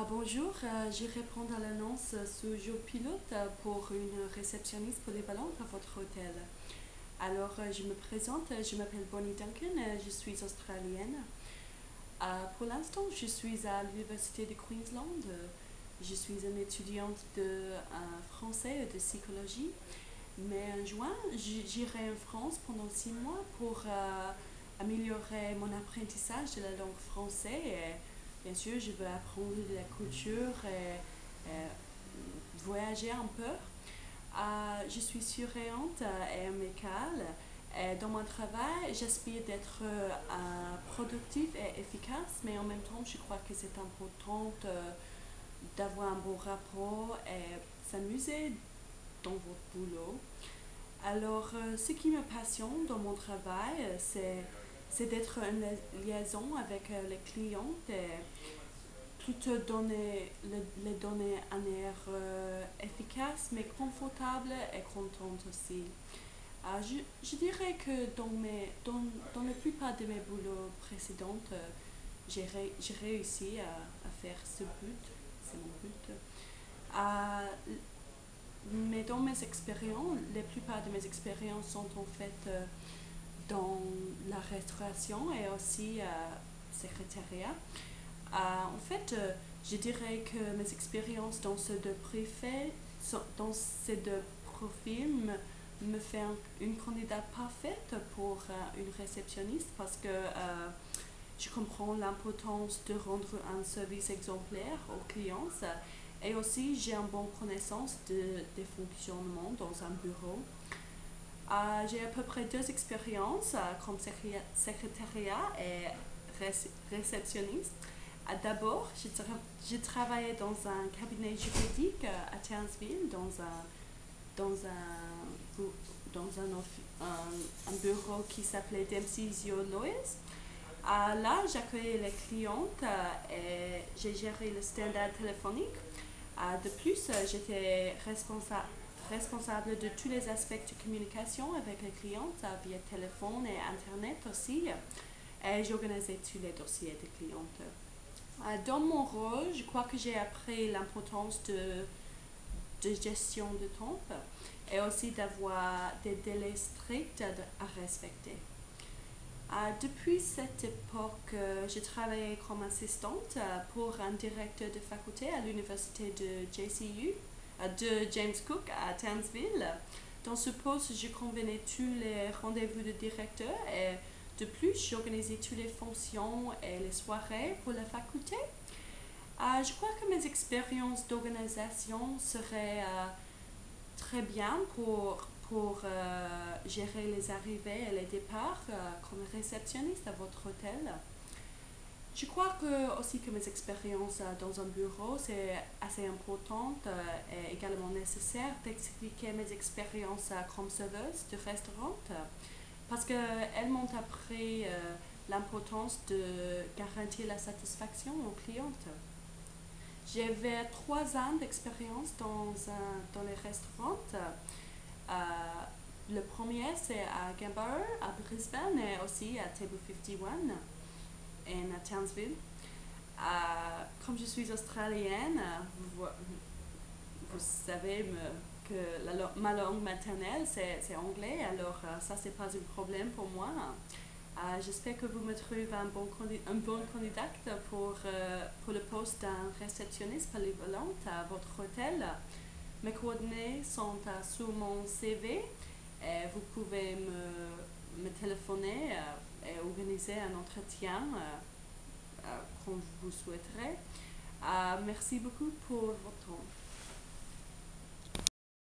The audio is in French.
Bonjour, je réponds à l'annonce sous job pilote pour une réceptionniste polyvalente à votre hôtel. Alors, je me présente, je m'appelle Bonnie Duncan, je suis australienne. Pour l'instant, je suis à l'Université de Queensland. Je suis une étudiante de français et de psychologie. Mais en juin, j'irai en France pendant 6 mois pour améliorer mon apprentissage de la langue française. Et bien sûr, je veux apprendre la culture et voyager un peu. Je suis surveillante et amicale. Et dans mon travail, j'aspire d'être productif et efficace, mais en même temps, je crois que c'est important d'avoir un bon rapport et s'amuser dans votre boulot. Alors, ce qui me passionne dans mon travail, c'est d'être en liaison avec les clients et plutôt les donner un air efficace mais confortable et contente aussi. Je dirais que dans la plupart de mes boulots précédents, j'ai réussi à faire ce but, c'est mon but. Euh, mais dans mes expériences, la plupart de mes expériences sont en fait dans la restauration et aussi secrétariat. En fait, je dirais que mes expériences dans ces deux profils me fait une candidate parfaite pour une réceptionniste parce que je comprends l'importance de rendre un service exemplaire aux clients et aussi j'ai une bonne connaissance des fonctionnements dans un bureau. J'ai à peu près 2 expériences comme secrétariat et réceptionniste. D'abord, j'ai travaillé dans un cabinet juridique à Townsville, dans un bureau qui s'appelait Dempsey's Your Lawyers. Là, j'accueillais les clientes et j'ai géré le standard téléphonique. De plus, j'étais responsable de tous les aspects de communication avec les clientes via téléphone et internet aussi. Et j'organisais tous les dossiers des clientes. Dans mon rôle, je crois que j'ai appris l'importance de gestion de temps et aussi d'avoir des délais stricts à respecter. Depuis cette époque, j'ai travaillé comme assistante pour un directeur de faculté à l'université de JCU, de James Cook à Townsville. Dans ce poste, je convenais tous les rendez-vous de directeur et de plus, j'organisais toutes les fonctions et les soirées pour la faculté. Je crois que mes expériences d'organisation seraient très bien pour gérer les arrivées et les départs comme réceptionniste à votre hôtel. Je crois aussi que mes expériences dans un bureau, c'est assez important et également nécessaire d'expliquer mes expériences comme serveuse de restaurant parce qu'elles m'ont appris l'importance de garantir la satisfaction aux clientes. J'avais 3 ans d'expérience dans les restaurants. Euh, le premier, c'est à Gambar, à Brisbane et aussi à Table 51 et à Townsville. Comme je suis australienne, vous savez que ma langue maternelle, c'est anglais, alors ça, c'est pas un problème pour moi. J'espère que vous me trouvez un bon candidat pour le poste d'un réceptionniste polyvalente à votre hôtel. Mes coordonnées sont sur mon CV et vous pouvez me téléphoner et organiser un entretien quand vous souhaiterez. Merci beaucoup pour votre temps.